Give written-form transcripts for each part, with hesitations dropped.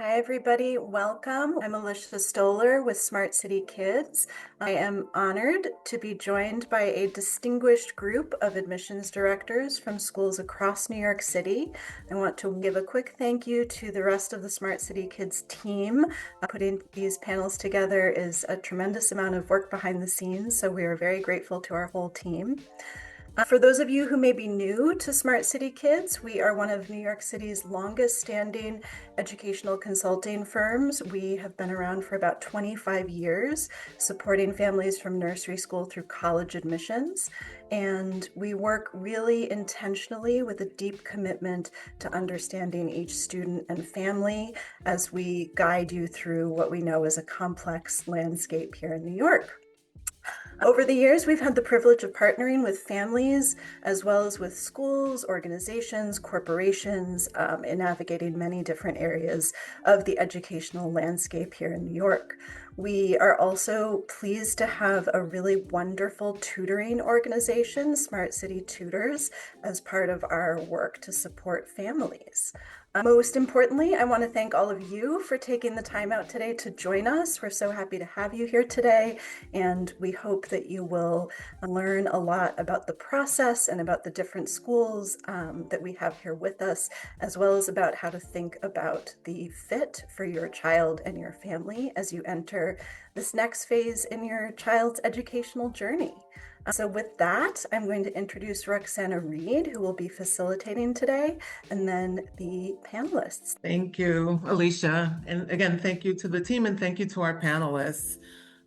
Hi, everybody. Welcome. I'm Alicia Stoller with Smart City Kids. I am honored to be joined by a distinguished group of admissions directors from schools across New York City. I want to give a quick thank you to the rest of the Smart City Kids team. Putting these panels together is a tremendous amount of work behind the scenes, so we are very grateful to our whole team. For those of you who may be new to Smart City Kids, we are one of New York City's longest standing educational consulting firms. We have been around for about 25 years, supporting families from nursery school through college admissions. And we work really intentionally with a deep commitment to understanding each student and family as we guide you through what we know is a complex landscape here in New York. Over the years, we've had the privilege of partnering with families as well as with schools, organizations, corporations, in navigating many different areas of the educational landscape here in New York. We are also pleased to have a really wonderful tutoring organization, Smart City Tutors, as part of our work to support families. Most importantly, I want to thank all of you for taking the time out today to join us. We're so happy to have you here today, and we hope that you will learn a lot about the process and about the different schools that we have here with us, as well as about how to think about the fit for your child and your family as you enter this next phase in your child's educational journey. So with that, I'm going to introduce Roxana Reid, who will be facilitating today, and then the panelists. Thank you, Alicia. And again, thank you to the team and thank you to our panelists.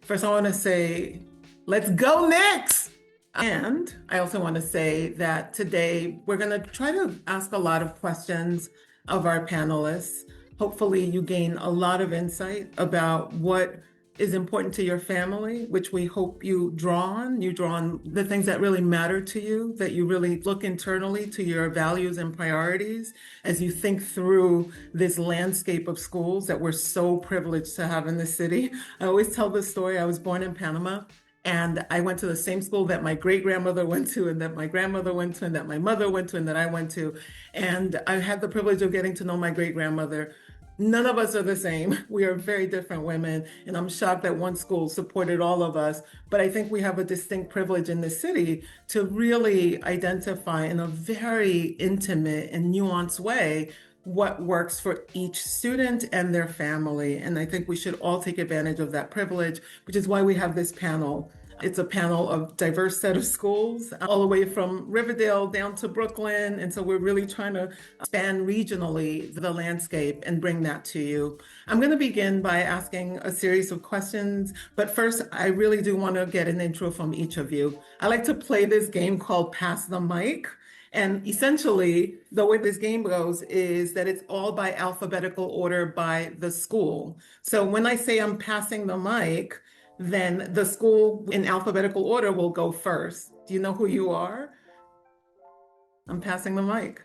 First, I want to say, let's go next. And I also want to say that today we're going to try to ask a lot of questions of our panelists. Hopefully you gain a lot of insight about what is important to your family, which we hope you draw on. You draw on the things that really matter to you, that you really look internally to your values and priorities as you think through this landscape of schools that we're so privileged to have in the city. I always tell this story. I was born in Panama, and I went to the same school that my great-grandmother went to, and that my grandmother went to, and that my mother went to, and that I went to. And I had the privilege of getting to know my great-grandmother. None of us are the same. We are very different women, and I'm shocked that one school supported all of us. But I think we have a distinct privilege in this city to really identify in a very intimate and nuanced way what works for each student and their family. And I think we should all take advantage of that privilege, which is why we have this panel. It's a panel of diverse set of schools, all the way from Riverdale down to Brooklyn. And so we're really trying to span regionally the landscape and bring that to you. I'm going to begin by asking a series of questions. But first, I really do want to get an intro from each of you. I like to play this game called Pass the Mic. And essentially, the way this game goes is that it's all by alphabetical order by the school. So when I say I'm passing the mic, then the school in alphabetical order will go first. Do you know who you are? I'm passing the mic.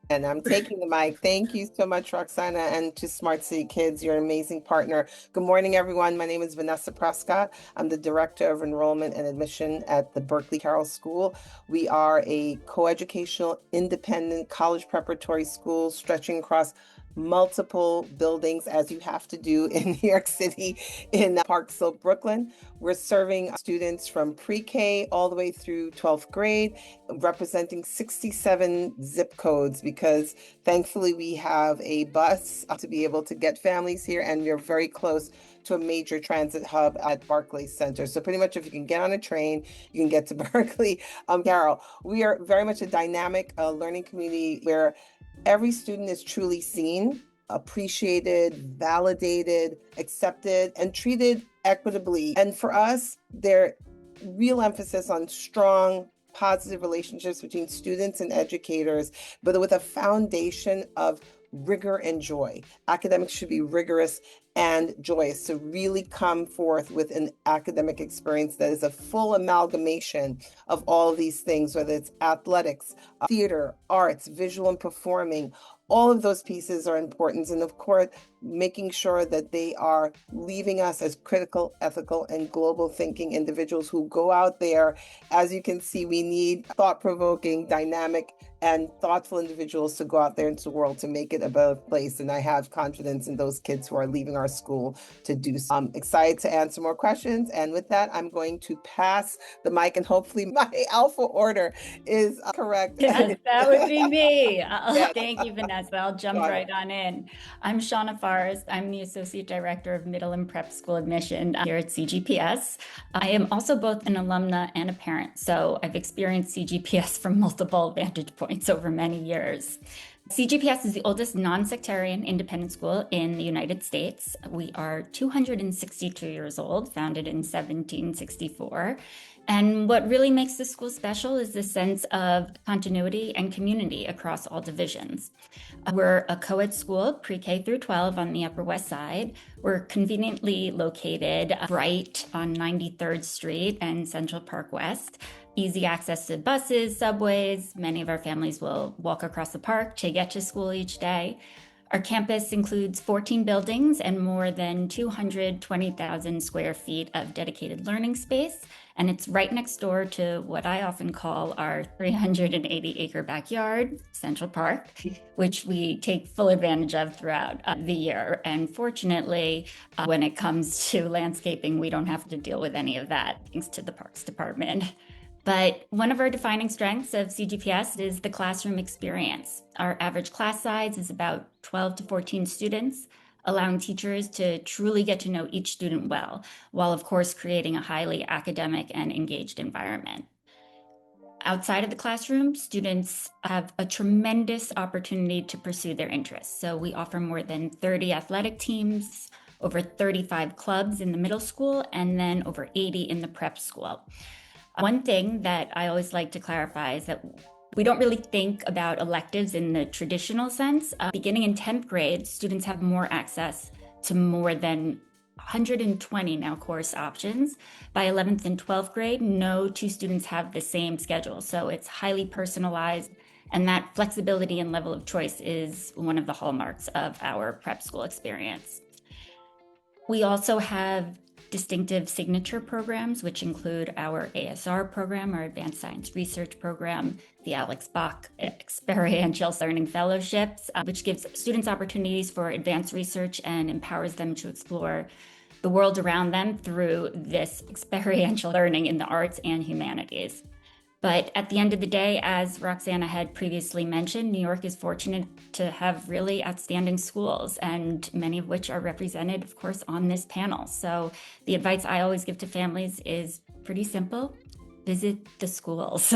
And I'm taking the mic. Thank you so much, Roxana, and to Smart City Kids. You're an amazing partner. Good morning, everyone. My name is Vanessa Prescott. I'm the Director of Enrollment and Admission at the Berkeley Carroll School. We are a coeducational, independent college preparatory school stretching across multiple buildings, as you have to do in New York City in Park Slope, Brooklyn. We're serving students from pre-K all the way through 12th grade, representing 67 zip codes, because thankfully we have a bus to be able to get families here, and we're very close to a major transit hub at Barclays Center. So pretty much if you can get on a train, you can get to Berkeley Carroll. We are very much a dynamic learning community where every student is truly seen, appreciated, validated, accepted, and treated equitably. And for us, there's real emphasis on strong, positive relationships between students and educators, but with a foundation of rigor and joy. Academics should be rigorous and joyous. So really come forth with an academic experience that is a full amalgamation of all of these things, whether it's athletics, theater, arts, visual and performing. All of those pieces are important. And of course, making sure that they are leaving us as critical, ethical, and global thinking individuals who go out there. As you can see, we need thought-provoking, dynamic, and thoughtful individuals to go out there into the world to make it a better place. And I have confidence in those kids who are leaving our school to do so. I'm excited to answer more questions. And with that, I'm going to pass the mic, and hopefully my alpha order is correct. Yes, that would be me. Yes. Thank you, Vanessa. I'll jump right on in. I'm Shauna Forrest. I'm the Associate Director of Middle and Prep School Admission here at CGPS. I am also both an alumna and a parent, so I've experienced CGPS from multiple vantage points over many years. CGPS is the oldest non-sectarian independent school in the United States. We are 262 years old, founded in 1764. And what really makes the school special is the sense of continuity and community across all divisions. We're a co-ed school, pre-K through 12 on the Upper West Side. We're conveniently located right on 93rd Street and Central Park West. Easy access to buses, subways. Many of our families will walk across the park to get to school each day. Our campus includes 14 buildings and more than 220,000 square feet of dedicated learning space. And it's right next door to what I often call our 380-acre backyard, Central Park, which we take full advantage of throughout the year. And fortunately, when it comes to landscaping, we don't have to deal with any of that, thanks to the Parks Department. But one of our defining strengths of CGPS is the classroom experience. Our average class size is about 12 to 14 students, allowing teachers to truly get to know each student well, while of course creating a highly academic and engaged environment. Outside of the classroom, students have a tremendous opportunity to pursue their interests. So we offer more than 30 athletic teams, over 35 clubs in the middle school, and then over 80 in the prep school. One thing that I always like to clarify is that we don't really think about electives in the traditional sense. Beginning in 10th grade, students have more access to more than 120 now course options. By 11th and 12th grade, no two students have the same schedule. So it's highly personalized, and that flexibility and level of choice is one of the hallmarks of our prep school experience. We also have distinctive signature programs, which include our ASR program, our Advanced Science Research program, the Alex Bach Experiential Learning Fellowships, which gives students opportunities for advanced research and empowers them to explore the world around them through this experiential learning in the arts and humanities. But at the end of the day, as Roxana had previously mentioned, New York is fortunate to have really outstanding schools, and many of which are represented, of course, on this panel. So the advice I always give to families is pretty simple. Visit the schools,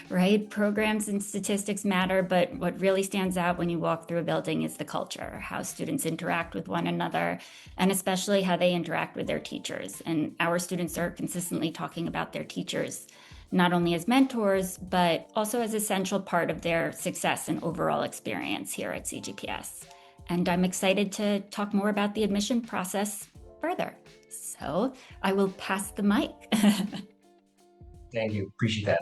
right? Programs and statistics matter, but what really stands out when you walk through a building is the culture, how students interact with one another, and especially how they interact with their teachers. And our students are consistently talking about their teachers not only as mentors, but also as a central part of their success and overall experience here at CGPS. And I'm excited to talk more about the admission process further. So I will pass the mic. Thank you, appreciate that.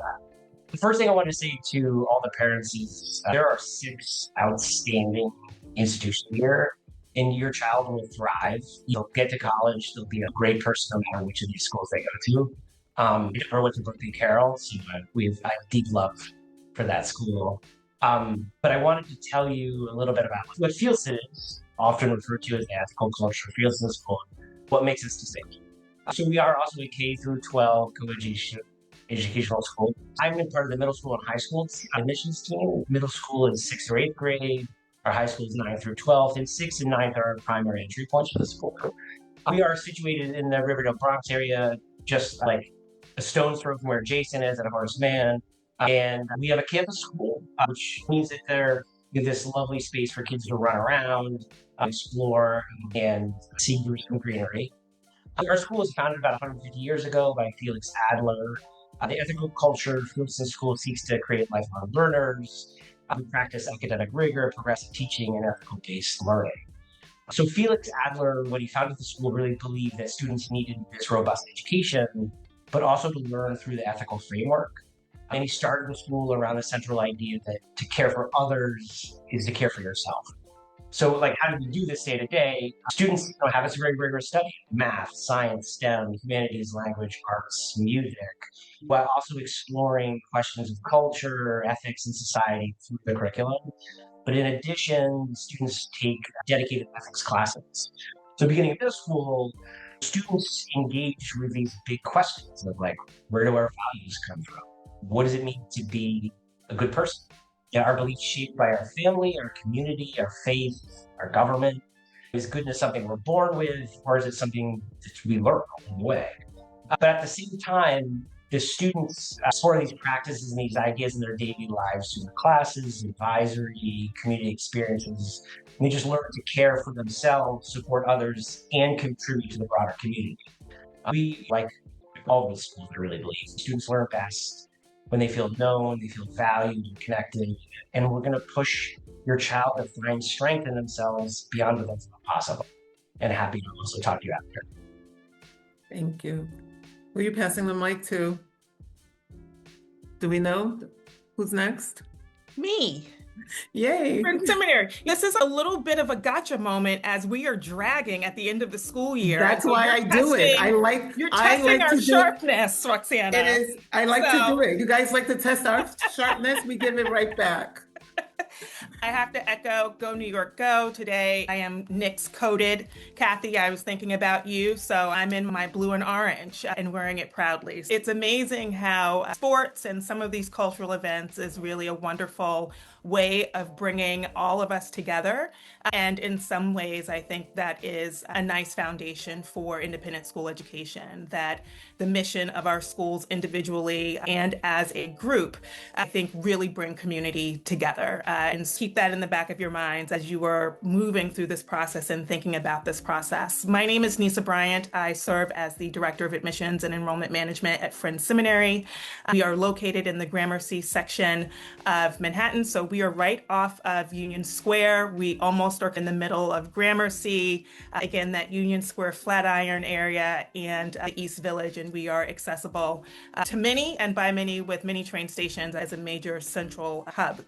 The first thing I want to say to all the parents is there are 6 outstanding institutions here, and your child will thrive. You'll get to college, they'll be a great person no matter which of these schools they go to. I went to Berkeley Carroll, so I have deep love for that school. But I wanted to tell you a little bit about what Fieldston is, often referred to as the ethical culture of Fieldston School, what makes us distinct. So we are also a K through 12 educational school. I'm in part of the middle school and high school admissions team. Middle school is 6th or 8th grade. Our high school is 9th through 12th, and 6th and 9th are our primary entry points for the school. We are situated in the Riverdale Bronx area, just like a stone's throw from where Jason is at Horace Mann. And we have a campus school, which means that there is this lovely space for kids to run around, explore, and see greenery. Our school was founded about 150 years ago by Felix Adler. The ethical culture of Fieldston School seeks to create lifelong learners. We practice academic rigor, progressive teaching, and ethical-based learning. So Felix Adler, when he founded the school, really believed that students needed this robust education, but also to learn through the ethical framework. And he started the school around the central idea that to care for others is to care for yourself. So like, how do we do this day to day? Students have this very rigorous study, math, science, STEM, humanities, language, arts, music, while also exploring questions of culture, ethics, and society through the curriculum. But in addition, students take dedicated ethics classes. So beginning of middle school, students engage with these big questions of like, where do our values come from? What does it mean to be a good person? Are beliefs shaped by our family, our community, our faith, our government? Is goodness something we're born with, or is it something that we learn along the way? But at the same time, the students explore these practices and these ideas in their daily lives through the classes, advisory, community experiences. And they just learn to care for themselves, support others, and contribute to the broader community. We, like all of the schools, really believe students learn best when they feel known, they feel valued and connected. And we're going to push your child to find strength in themselves beyond what's possible. And happy to also talk to you after. Thank you. Who are you passing the mic to? Do we know who's next? Me. Yay. From Seminary. This is a little bit of a gotcha moment as we are dragging at the end of the school year. That's why I do it. You're testing our sharpness, Roxana. It is. I like to do it. You guys like to test our sharpness? We give it right back. I have to echo, go New York, go. Today I am Knicks coded. Kathy, I was thinking about you, so I'm in my blue and orange and wearing it proudly. It's amazing how sports and some of these cultural events is really a wonderful way of bringing all of us together. And in some ways, I think that is a nice foundation for independent school education, that the mission of our schools individually and as a group, I think really bring community together. And keep that in the back of your minds as you are moving through this process and thinking about this process. My name is Nisa Bryant. I serve as the Director of Admissions and Enrollment Management at Friends Seminary. We are located in the Gramercy section of Manhattan, so we are right off of Union Square. We almost are in the middle of Gramercy, again, that Union Square Flatiron area and the East Village, and we are accessible to many and by many with many train stations as a major central hub.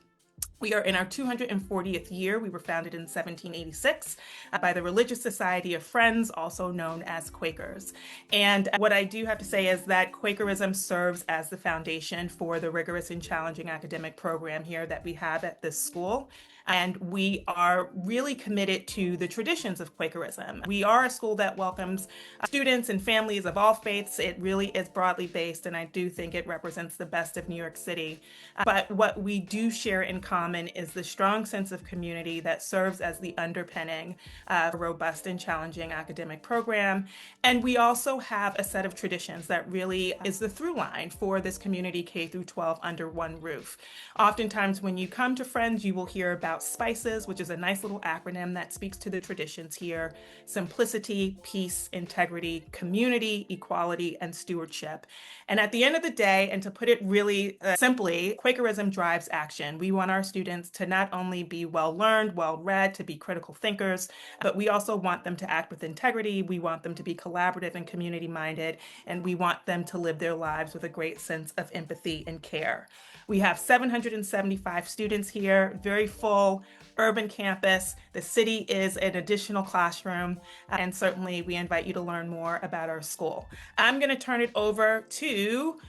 We are in our 240th year. We were founded in 1786 by the Religious Society of Friends, also known as Quakers. And what I do have to say is that Quakerism serves as the foundation for the rigorous and challenging academic program here that we have at this school. And we are really committed to the traditions of Quakerism. We are a school that welcomes students and families of all faiths. It really is broadly based, and I do think it represents the best of New York City. But what we do share in common is the strong sense of community that serves as the underpinning of a robust and challenging academic program. And we also have a set of traditions that really is the through line for this community K through 12 under one roof. Oftentimes when you come to Friends, you will hear about SPICES, which is a nice little acronym that speaks to the traditions here: simplicity, peace, integrity, community, equality, and stewardship. And at the end of the day, and to put it really simply, Quakerism drives action. We want our students to not only be well-learned, well-read, to be critical thinkers, but we also want them to act with integrity. We want them to be collaborative and community-minded, and we want them to live their lives with a great sense of empathy and care. We have 775 students here, very full urban campus. The city is an additional classroom, and certainly we invite you to learn more about our school. I'm going to turn it over to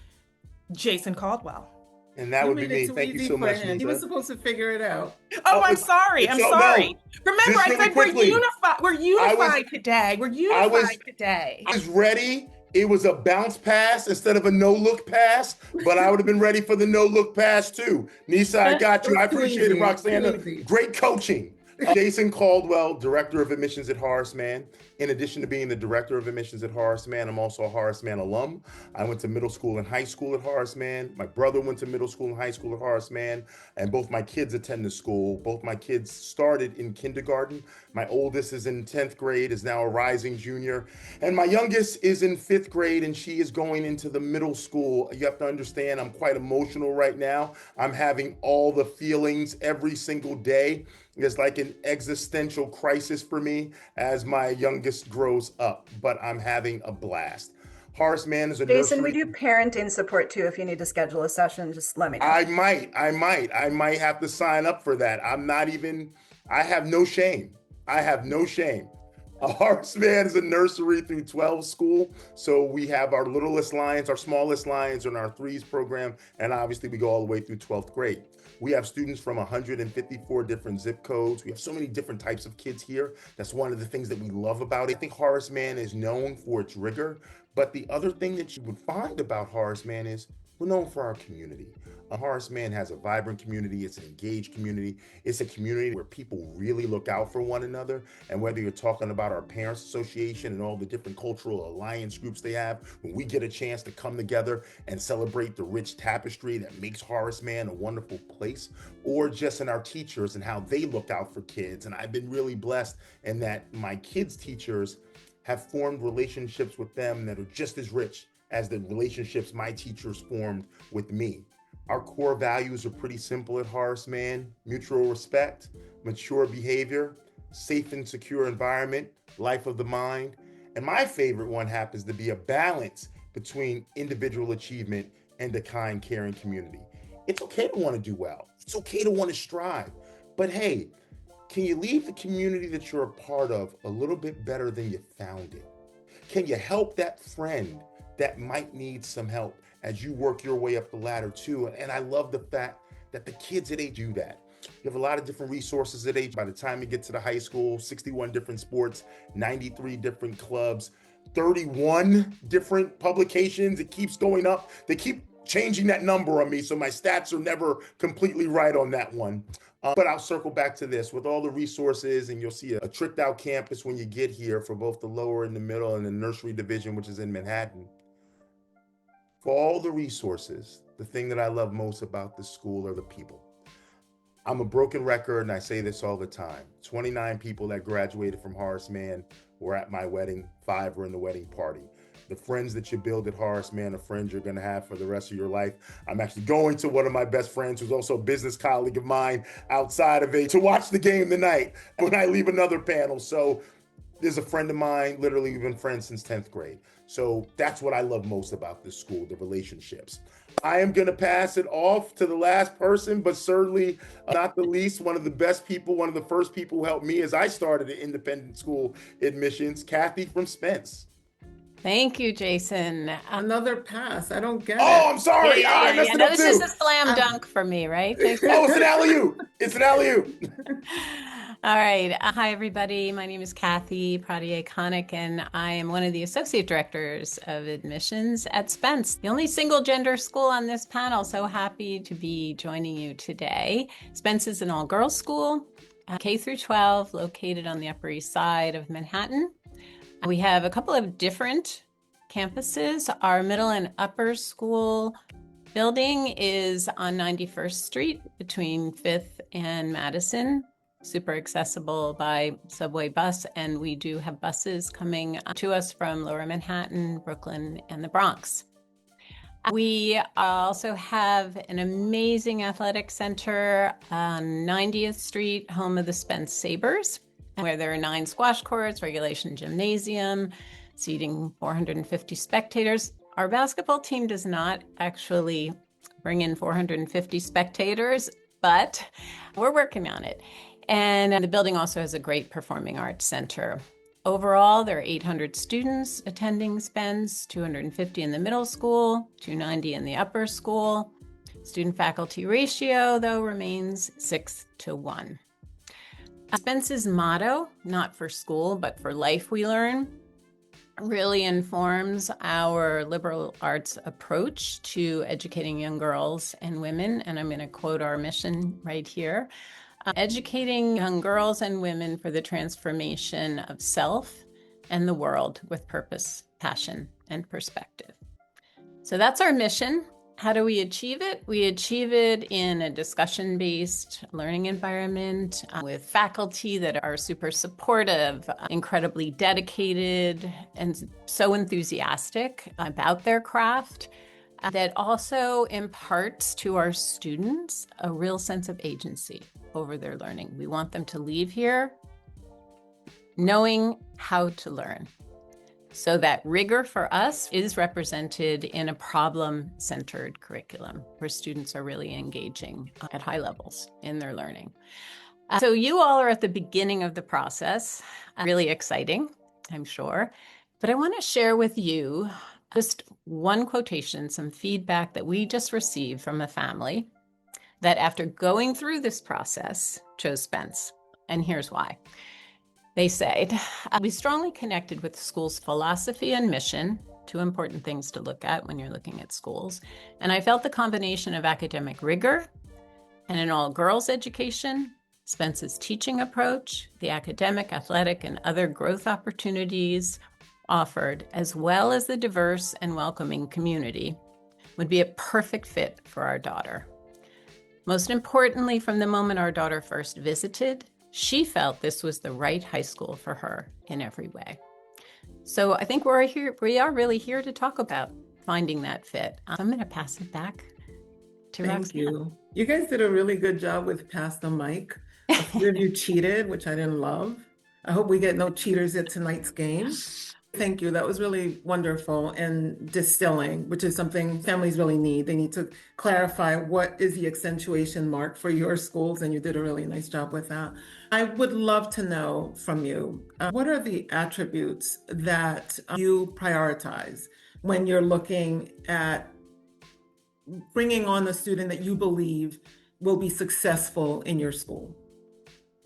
Jason Caldwell. And that would be me. Thank you so much, Nisa. He was supposed to figure it out. Oh, I'm sorry. I'm sorry. No, remember, I said quickly, we're unified today. We're unified today. I was ready. It was a bounce pass instead of a no-look pass, but I would have been ready for the no-look pass too. Nisa, I got you. I appreciate it, Roxana. Great coaching. Jason Caldwell, Director of Admissions at Horace Mann. In addition to being the Director of Admissions at Horace Mann, I'm also a Horace Mann alum. I went to middle school and high school at Horace Mann. My brother went to middle school and high school at Horace Mann, and both my kids attend the school. Both my kids started in kindergarten. My oldest is in 10th grade, is now a rising junior, and my youngest is in 5th grade, and she is going into the middle school. You have to understand, I'm quite emotional right now. I'm having all the feelings every single day. It's like an existential crisis for me as my youngest grows up, but I'm having a blast. Horace Mann is a Jason, we nursery. do parenting support too. If you need to schedule a session, just let me know. I might have to sign up for that. I have no shame. I have no shame. Horace Mann is a nursery through 12 school. So we have our littlest lions, our smallest lions in our threes program. And obviously we go all the way through 12th grade. We have students from 154 different zip codes. We have so many different types of kids here. That's one of the things that we love about it. I think Horace Mann is known for its rigor. But the other thing that you would find about Horace Mann is we're known for our community. Horace Mann has a vibrant community. It's an engaged community. It's a community where people really look out for one another. And whether you're talking about our Parents Association and all the different cultural alliance groups they have, when we get a chance to come together and celebrate the rich tapestry that makes Horace Mann a wonderful place, or just in our teachers and how they look out for kids. And I've been really blessed in that my kids' teachers have formed relationships with them that are just as rich as the relationships my teachers formed with me. Our core values are pretty simple at Horace Mann: mutual respect, mature behavior, safe and secure environment, life of the mind. And my favorite one happens to be a balance between individual achievement and a kind, caring community. It's okay to want to do well. It's okay to want to strive. But hey, can you leave the community that you're a part of a little bit better than you found it? Can you help that friend that might need some help as you work your way up the ladder too? And I love the fact that the kids at age do that. You have a lot of different resources at age. By the time you get to the high school, 61 different sports, 93 different clubs, 31 different publications. It keeps going up. They keep changing that number on me, so my stats are never completely right on that one. But I'll circle back to this. With all the resources, and you'll see a tricked out campus when you get here for both the lower and the middle and the nursery division, which is in Manhattan. For all the resources, the thing that I love most about this school are the people. I'm a broken record, and I say this all the time. 29 people that graduated from Horace Mann were at my wedding. 5 were in the wedding party. The friends that you build at Horace Mann are friends you're going to have for the rest of your life. I'm actually going to one of my best friends, who's also a business colleague of mine outside of it, to watch the game tonight when I leave another panel. So there's a friend of mine, literally we've been friends since 10th grade. So that's what I love most about this school, the relationships. I am going to pass it off to the last person, but certainly not the least, one of the best people, one of the first people who helped me as I started at independent school admissions, Kathy from Spence. Thank you, Jason. Another pass. I don't get it. Oh, I'm sorry. I messed it up This too. is a slam dunk for me, right, Jason? Oh, it's an alley-oop. It's an alley-oop. All right. Hi, everybody. My name is Kathy Pradier-Connick, and I am one of the Associate Directors of Admissions at Spence, the only single-gender school on this panel. So happy to be joining you today. Spence is an all-girls school, K through 12, located on the Upper East Side of Manhattan. We have a couple of different campuses. Our middle and upper school building is on 91st Street between 5th and Madison. Super accessible by subway bus, and we do have buses coming to us from Lower Manhattan, Brooklyn, and the Bronx. We also have an amazing athletic center on 90th Street, home of the Spence Sabres, where there are 9 squash courts, regulation gymnasium, seating 450 spectators. Our basketball team does not actually bring in 450 spectators, but we're working on it. And the building also has a great performing arts center. Overall, there are 800 students attending Spence, 250 in the middle school, 290 in the upper school. Student-faculty ratio, though, remains 6-to-1. Spence's motto, not for school, but for life we learn, really informs our liberal arts approach to educating young girls and women. And I'm going to quote our mission right here. Educating young girls and women for the transformation of self and the world with purpose, passion, and perspective. So that's our mission. How do we achieve it? We achieve it in a discussion-based learning environment with faculty that are super supportive, incredibly dedicated, and so enthusiastic about their craft, that also imparts to our students a real sense of agency over their learning. We want them to leave here knowing how to learn. So that rigor for us is represented in a problem-centered curriculum where students are really engaging at high levels in their learning. So you all are at the beginning of the process. Really exciting, I'm sure. But I want to share with you just one quotation, some feedback that we just received from a family that after going through this process chose Spence. And here's why. They said, we strongly connected with the school's philosophy and mission, two important things to look at when you're looking at schools. And I felt the combination of academic rigor and an all-girls education, Spence's teaching approach, the academic, athletic, and other growth opportunities offered, as well as the diverse and welcoming community, would be a perfect fit for our daughter. Most importantly, from the moment our daughter first visited, she felt this was the right high school for her in every way. So I think we are really here to talk about finding that fit. I'm going to pass it back to Roxana. Thank you. You guys did a really good job with Pass the Mic. A few of you cheated, which I didn't love. I hope we get no cheaters at tonight's game. Thank you. That was really wonderful and distilling, which is something families really need. They need to clarify what is the accentuation mark for your schools, and you did a really nice job with that. I would love to know from you, what are the attributes that you prioritize when you're looking at bringing on a student that you believe will be successful in your school?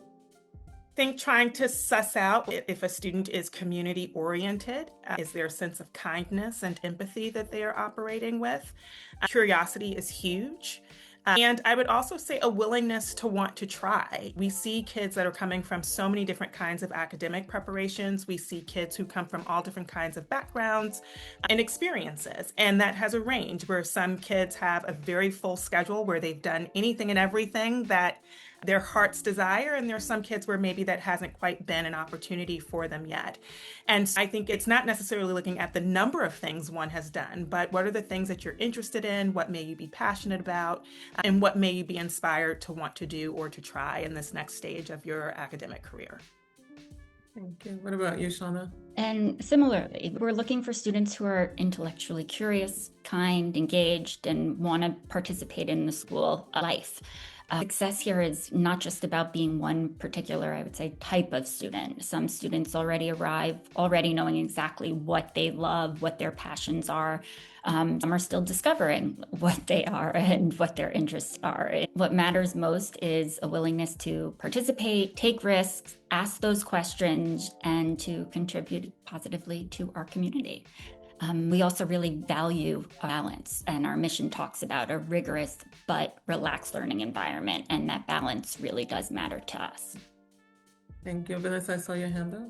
I think trying to suss out if a student is community oriented, is there a sense of kindness and empathy that they are operating with? Curiosity is huge. And I would also say a willingness to want to try. We see kids that are coming from so many different kinds of academic preparations. We see kids who come from all different kinds of backgrounds and experiences. And that has a range where some kids have a very full schedule where they've done anything and everything that their heart's desire. And there are some kids where maybe that hasn't quite been an opportunity for them yet. And I think it's not necessarily looking at the number of things one has done, but what are the things that you're interested in? What may you be passionate about? And what may you be inspired to want to do or to try in this next stage of your academic career? Thank you. What about you, Shauna? And similarly, we're looking for students who are intellectually curious, kind, engaged, and want to participate in the school life. Success here is not just about being one particular, I would say, type of student. Some students already arrive already knowing exactly what they love, what their passions are. Some are still discovering what they are and what their interests are. What matters most is a willingness to participate, take risks, ask those questions, and to contribute positively to our community. We also really value balance, and our mission talks about a rigorous but relaxed learning environment, and that balance really does matter to us. Thank you. Vanessa, I saw your hand up.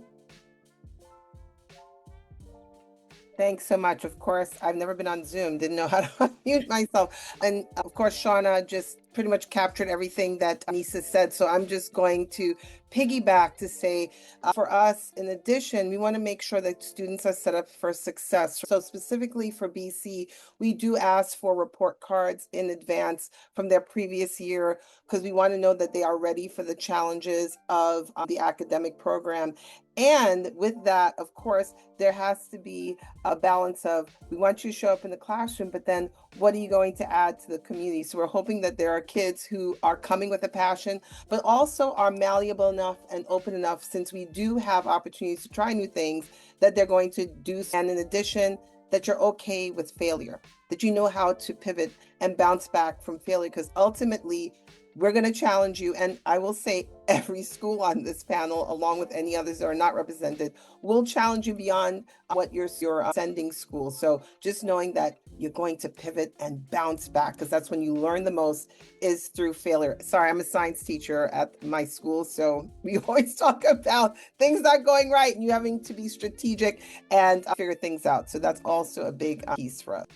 Thanks so much. Of course, I've never been on Zoom, didn't know how to unmute myself. And of course, Shauna just pretty much captured everything that Anissa said. So I'm just going to piggyback to say, for us, in addition, we want to make sure that students are set up for success. So specifically for BC, we do ask for report cards in advance from their previous year, because we want to know that they are ready for the challenges of the academic program. And with that, of course, there has to be a balance of, we want you to show up in the classroom, but then what are you going to add to the community? So we're hoping that there are kids who are coming with a passion, but also are malleable enough and open enough, since we do have opportunities to try new things, that they're going to do. And in addition, that you're okay with failure, that you know how to pivot and bounce back from failure, because ultimately we're going to challenge you. And I will say every school on this panel, along with any others that are not represented, will challenge you beyond what you're sending school. So just knowing that you're going to pivot and bounce back, because that's when you learn the most, is through failure. Sorry, I'm a science teacher at my school, so we always talk about things not going right and you having to be strategic and figure things out. So that's also a big piece for us.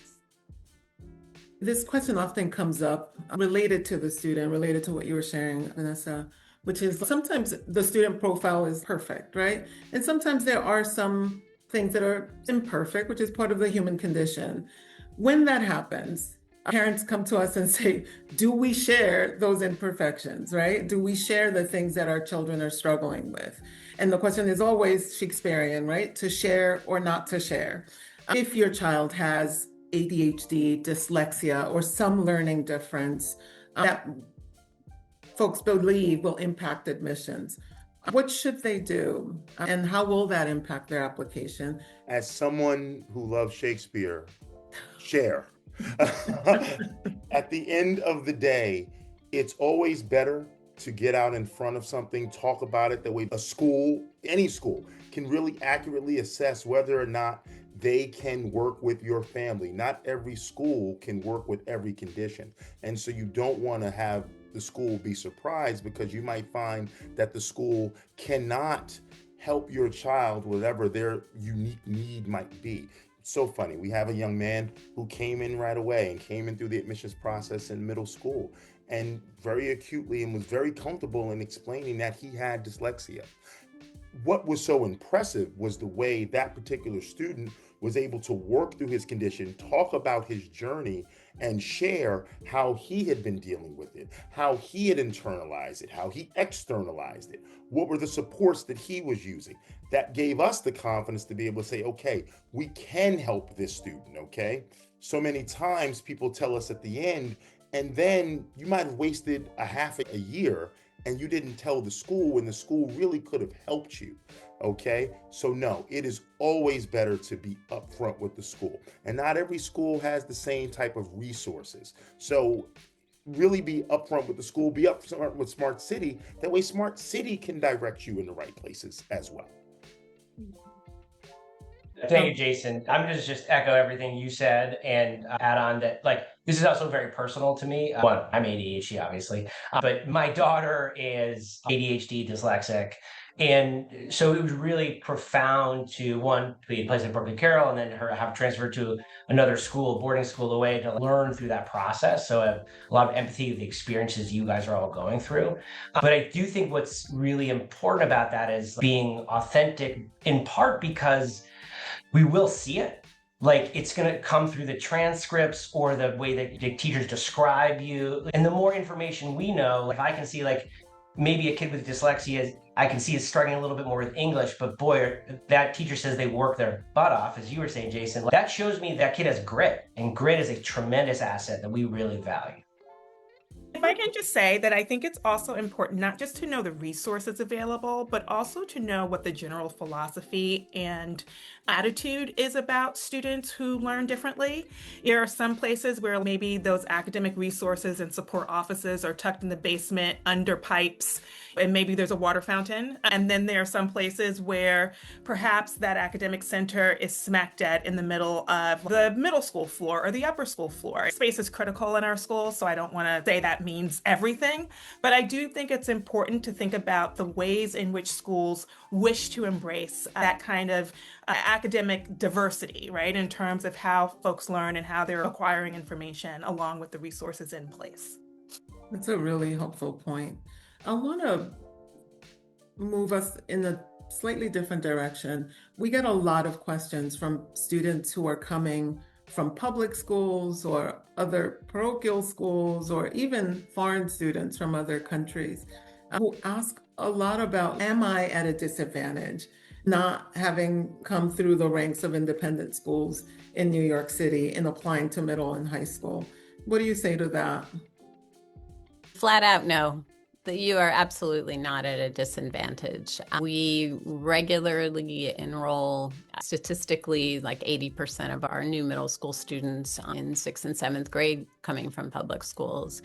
This question often comes up related to the student, related to what you were sharing, Vanessa, which is sometimes the student profile is perfect, right? And sometimes there are some things that are imperfect, which is part of the human condition. When that happens, parents come to us and say, do we share those imperfections, right? Do we share the things that our children are struggling with? And the question is always Shakespearean, right? To share or not to share. If your child has ADHD, dyslexia, or some learning difference that folks believe will impact admissions, what should they do? And how will that impact their application? As someone who loves Shakespeare, share. At the end of the day, it's always better to get out in front of something, talk about it, that way a school, any school, can really accurately assess whether or not they can work with your family. Not every school can work with every condition. And so you don't want to have the school be surprised, because you might find that the school cannot help your child, whatever their unique need might be. It's so funny. We have a young man who came in right away and came in through the admissions process in middle school, and very acutely, and was very comfortable in explaining that he had dyslexia. What was so impressive was the way that particular student was able to work through his condition, talk about his journey, and share how he had been dealing with it, how he had internalized it, how he externalized it, what were the supports that he was using. That gave us the confidence to be able to say, okay, we can help this student, okay? So many times people tell us at the end, and then you might have wasted a half a year and you didn't tell the school when the school really could have helped you, okay? So no, it is always better to be upfront with the school. And not every school has the same type of resources. So really be upfront with the school, be upfront with Smart City. That way Smart City can direct you in the right places as well. Thank you, Jason. I'm going to just echo everything you said and add on that, like, this is also very personal to me. One, I'm ADHD, obviously, but my daughter is ADHD, dyslexic. And so it was really profound to, one, be placed at Berkeley Carroll, and then her have transferred to another school, boarding school away, to learn through that process. So I have a lot of empathy with the experiences you guys are all going through. But I do think what's really important about that is being authentic, in part because we will see it. Like, it's going to come through the transcripts or the way that the teachers describe you. And the more information we know, if I can see, like, maybe a kid with dyslexia, I can see is struggling a little bit more with English, but boy, that teacher says they work their butt off, as you were saying, Jason. That shows me that kid has grit, and grit is a tremendous asset that we really value. If I can just say that I think it's also important not just to know the resources available, but also to know what the general philosophy and attitude is about students who learn differently. There are some places where maybe those academic resources and support offices are tucked in the basement under pipes, and maybe there's a water fountain. And then there are some places where perhaps that academic center is smack dead in the middle of the middle school floor or the upper school floor. Space is critical in our schools, so I don't want to say that means everything, but I do think it's important to think about the ways in which schools wish to embrace that kind of academic diversity, right, in terms of how folks learn and how they're acquiring information along with the resources in place. That's a really helpful point. I want to move us in a slightly different direction. We get a lot of questions from students who are coming from public schools or other parochial schools, or even foreign students from other countries, who ask a lot about, am I at a disadvantage not having come through the ranks of independent schools in New York City in applying to middle and high school? What do you say to that? Flat out, no. That you are absolutely not at a disadvantage. We regularly enroll, statistically, like 80% of our new middle school students in 6th and 7th grade coming from public schools.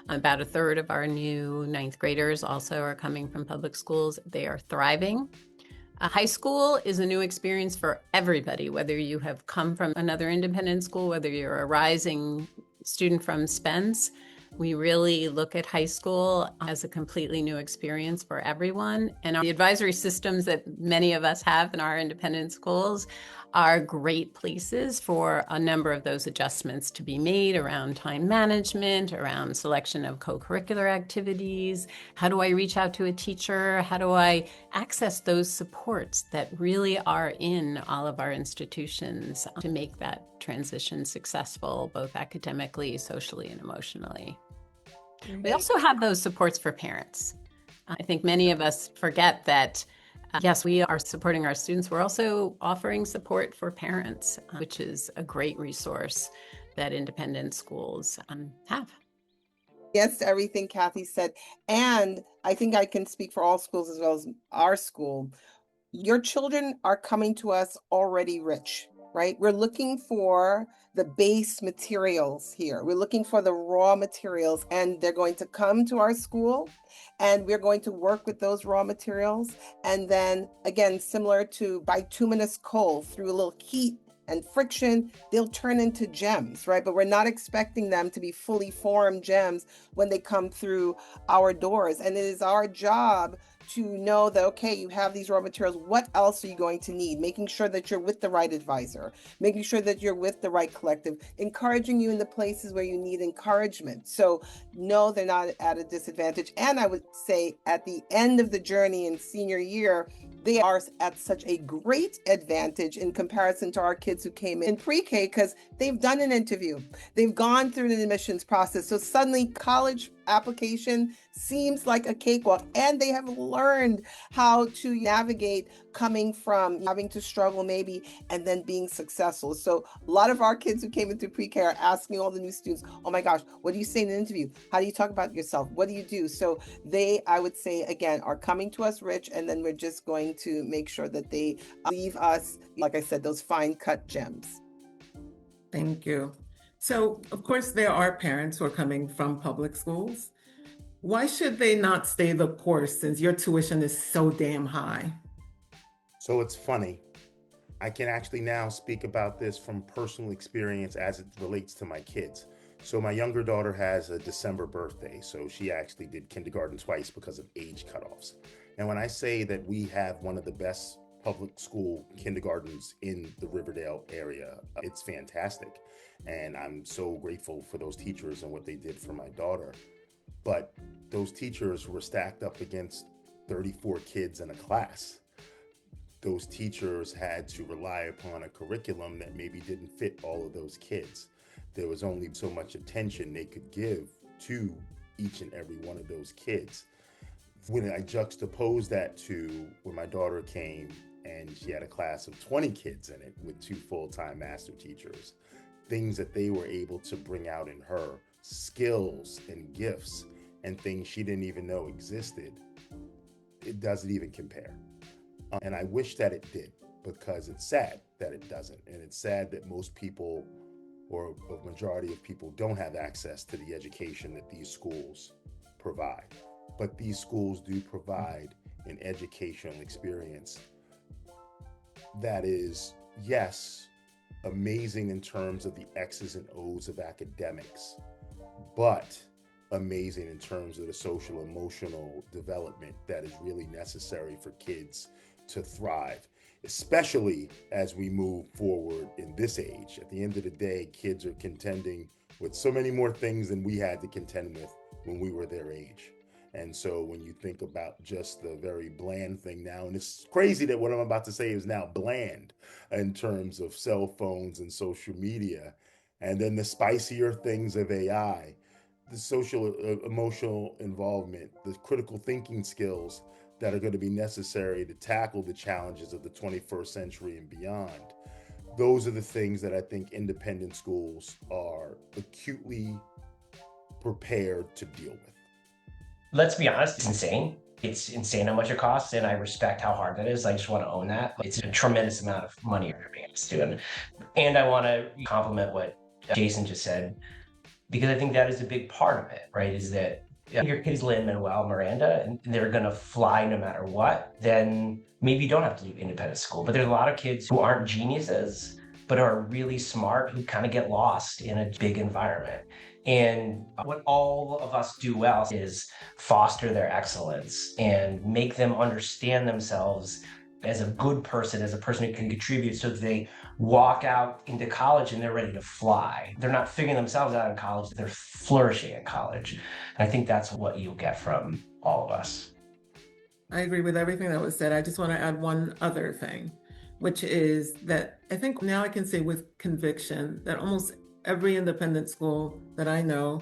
About a third of our new 9th graders also are coming from public schools. They are thriving. High school is a new experience for everybody, whether you have come from another independent school, whether you're a rising student from Spence. We really look at high school as a completely new experience for everyone. And the advisory systems that many of us have in our independent schools are great places for a number of those adjustments to be made around time management, around selection of co-curricular activities. How do I reach out to a teacher? How do I access those supports that really are in all of our institutions to make that transition successful, both academically, socially, and emotionally? We also have those supports for parents. I think many of us forget that, yes, we are supporting our students. We're also offering support for parents, which is a great resource that independent schools have. Yes, to everything Kathy said. And I think I can speak for all schools as well as our school. Your children are coming to us already rich, right? We're looking for the base materials here. We're looking for the raw materials, and they're going to come to our school and we're going to work with those raw materials. And then again, similar to bituminous coal, through a little heat and friction, they'll turn into gems, right? But we're not expecting them to be fully formed gems when they come through our doors. And it is our job to know that, okay, you have these raw materials, what else are you going to need? Making sure that you're with the right advisor, making sure that you're with the right collective, encouraging you in the places where you need encouragement. So no, they're not at a disadvantage. And I would say at the end of the journey in senior year, they are at such a great advantage in comparison to our kids who came in pre-K, because they've done an interview. They've gone through an admissions process. So suddenly college application seems like a cakewalk, and they have learned how to navigate coming from having to struggle maybe and then being successful. So a lot of our kids who came into pre-K are asking all the new students, oh my gosh, what do you say in an interview? How do you talk about yourself? What do you do? So they, I would say again, are coming to us rich, and then we're just going to make sure that they leave us, like I said, those fine cut gems. Thank you. So, of course, there are parents who are coming from public schools. Why should they not stay the course since your tuition is so damn high? So it's funny. I can actually now speak about this from personal experience as it relates to my kids. So my younger daughter has a December birthday, so she actually did kindergarten twice because of age cutoffs. And when I say that we have one of the best public school kindergartens in the Riverdale area, it's fantastic. And I'm so grateful for those teachers and what they did for my daughter. But those teachers were stacked up against 34 kids in a class. Those teachers had to rely upon a curriculum that maybe didn't fit all of those kids. There was only so much attention they could give to each and every one of those kids. When I juxtapose that to when my daughter came and she had a class of 20 kids in it with 2 full-time master teachers, things that they were able to bring out in her, skills and gifts and things she didn't even know existed, it doesn't even compare. And I wish that it did, because it's sad that it doesn't. And it's sad that most people, or a majority of people, don't have access to the education that these schools provide. But these schools do provide an educational experience that is, yes, amazing in terms of the X's and O's of academics, but amazing in terms of the social emotional development that is really necessary for kids to thrive, especially as we move forward in this age. At the end of the day, kids are contending with so many more things than we had to contend with when we were their age. And so when you think about just the very bland thing now, and it's crazy that what I'm about to say is now bland in terms of cell phones and social media, and then the spicier things of AI, the social emotional involvement, the critical thinking skills that are going to be necessary to tackle the challenges of the 21st century and beyond. Those are the things that I think independent schools are acutely prepared to deal with. Let's be honest, it's insane. It's insane how much it costs, and I respect how hard that is. I just want to own that. It's a tremendous amount of money you're paying us to. And I want to compliment what Jason just said, because I think that is a big part of it, right? Is that your kids Lin-Manuel Miranda, and they're going to fly no matter what, then maybe you don't have to do independent school. But there's a lot of kids who aren't geniuses, but are really smart, who kind of get lost in a big environment. And what all of us do well is foster their excellence and make them understand themselves as a good person, as a person who can contribute, so that they walk out into college and they're ready to fly. They're not figuring themselves out in college, they're flourishing in college. And I think that's what you'll get from all of us. I agree with everything that was said. I just want to add one other thing, which is that I think now I can say with conviction that almost every independent school that I know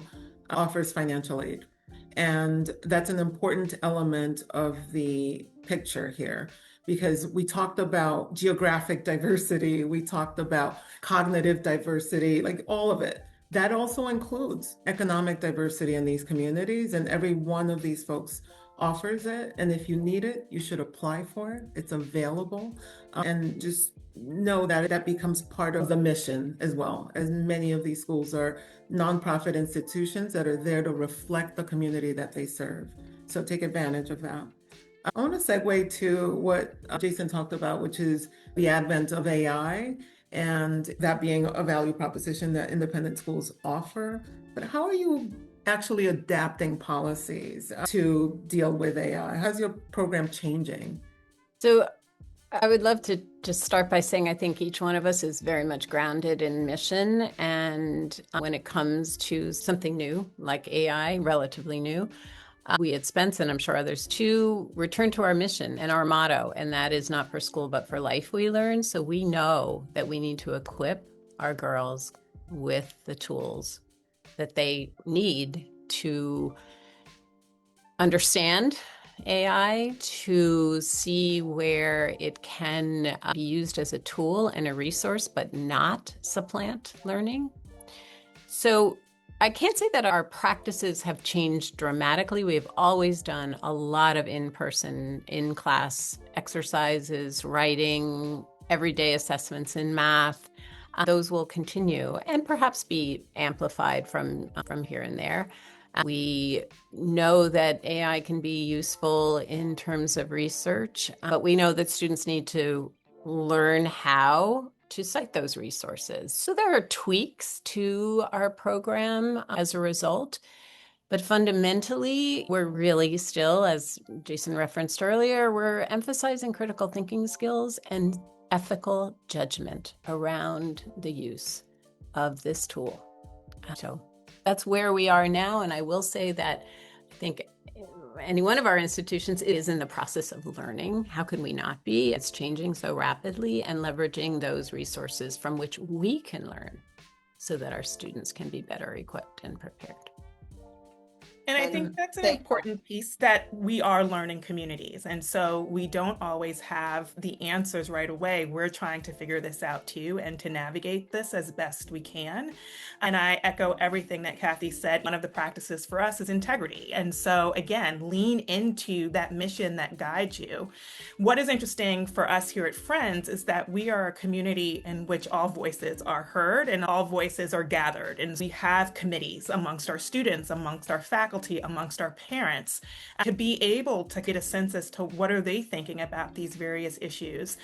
offers financial aid. And that's an important element of the picture here, because we talked about geographic diversity, we talked about cognitive diversity, like all of it. That also includes economic diversity in these communities, and every one of these folks offers it. And if you need it, you should apply for it. It's available. And just know that that becomes part of the mission as well, as many of these schools are nonprofit institutions that are there to reflect the community that they serve. So take advantage of that. I want to segue to what Jason talked about, which is the advent of AI and that being a value proposition that independent schools offer. But how are you actually adapting policies to deal with AI? How's your program changing? So I would love to just start by saying I think each one of us is very much grounded in mission. And when it comes to something new, like AI, relatively new, we at Spence, and I'm sure others too, return to our mission and our motto, and that is not for school, but for life, we learn. So we know that we need to equip our girls with the tools that they need to understand AI, to see where it can be used as a tool and a resource, but not supplant learning. So I can't say that our practices have changed dramatically. We've always done a lot of in-person, in-class exercises, writing, everyday assessments in math. Those will continue and perhaps be amplified from here and there. We know that AI can be useful in terms of research, but we know that students need to learn how to cite those resources. So there are tweaks to our program as a result, but fundamentally, we're really still, as Jason referenced earlier, we're emphasizing critical thinking skills and ethical judgment around the use of this tool. So that's where we are now. And I will say that I think any one of our institutions is in the process of learning. How could we not be? It's changing so rapidly, and leveraging those resources from which we can learn so that our students can be better equipped and prepared. And I think that's an important piece, that we are learning communities. And so we don't always have the answers right away. We're trying to figure this out too, and to navigate this as best we can. And I echo everything that Kathy said. One of the practices for us is integrity. And so again, lean into that mission that guides you. What is interesting for us here at Friends is that we are a community in which all voices are heard and all voices are gathered. And we have committees amongst our students, amongst our faculty, amongst our parents, to be able to get a sense as to what are they thinking about these various issues.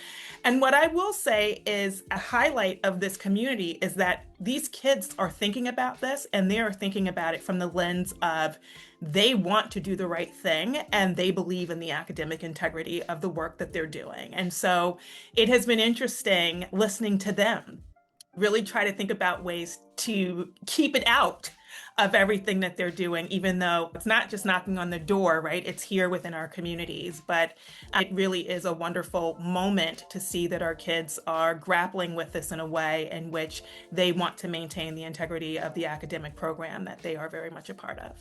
And what I will say is a highlight of this community is that these kids are thinking about this, and they are thinking about it from the lens of they want to do the right thing, and they believe in the academic integrity of the work that they're doing. And so it has been interesting listening to them really try to think about ways to keep it out of everything that they're doing, even though it's not just knocking on the door, right? It's here within our communities. But it really is a wonderful moment to see that our kids are grappling with this in a way in which they want to maintain the integrity of the academic program that they are very much a part of.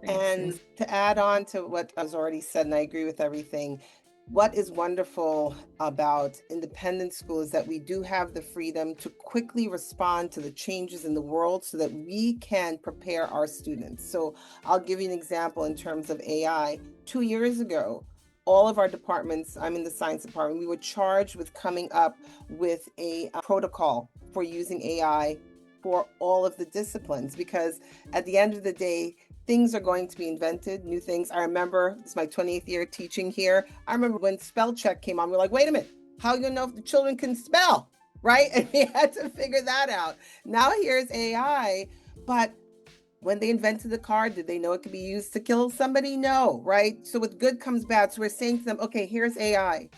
And to add on to what was already said, and I agree with everything, what is wonderful about independent school is that we do have the freedom to quickly respond to the changes in the world so that we can prepare our students. So I'll give you an example in terms of AI. 2 years ago, all of our departments, I'm in the science department, we were charged with coming up with a protocol for using AI for all of the disciplines, because at the end of the day, things are going to be invented, new things. I remember, it's my 20th year teaching here. I remember when spell check came on, we're like, wait a minute, how are you gonna know if the children can spell, right? And we had to figure that out. Now here's AI, but when they invented the car, did they know it could be used to kill somebody? No, right? So with good comes bad. So we're saying to them, okay, here's AI.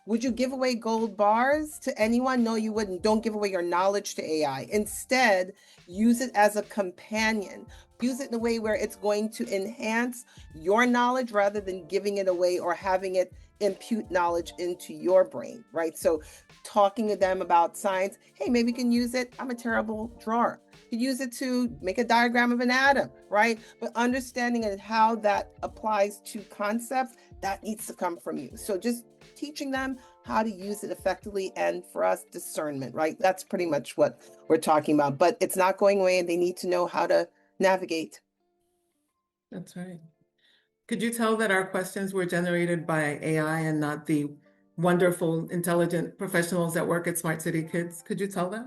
Would you give away gold bars to anyone? No, you wouldn't. Don't give away your knowledge to AI. Instead, use it as a companion. Use it in a way where it's going to enhance your knowledge rather than giving it away or having it impute knowledge into your brain, right? So talking to them about science, hey, maybe you can use it. I'm a terrible drawer. You use it to make a diagram of an atom, right? But understanding and how that applies to concepts, that needs to come from you. So just teaching them how to use it effectively, and for us, discernment, right? That's pretty much what we're talking about, but it's not going away and they need to know how to navigate. That's right. Could you tell that our questions were generated by AI and not the wonderful, intelligent professionals that work at Smart City Kids? Could you tell that?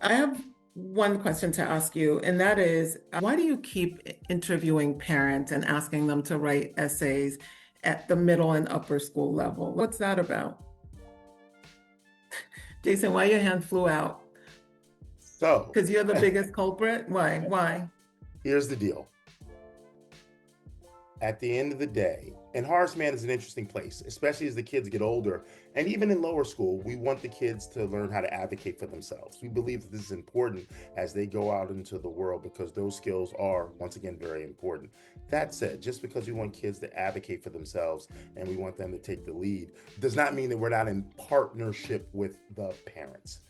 I have one question to ask you, and that is, why do you keep interviewing parents and asking them to write essays at the middle and upper school level? What's that about? Jason, why your hand flew out? So, Because you're the biggest culprit? Why? here's the deal. At the end of the day, and Horace Mann is an interesting place, especially as the kids get older. And even in lower school, we want the kids to learn how to advocate for themselves. We believe that this is important as they go out into the world because those skills are, once again, very important. That said, just because we want kids to advocate for themselves and we want them to take the lead, does not mean that we're not in partnership with the parents.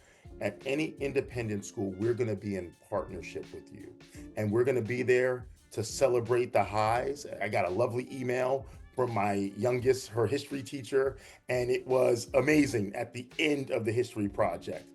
At any independent school, we're going to be in partnership with you. And we're going to be there to celebrate the highs. I got a lovely email from my youngest, her history teacher, and it was amazing at the end of the history project.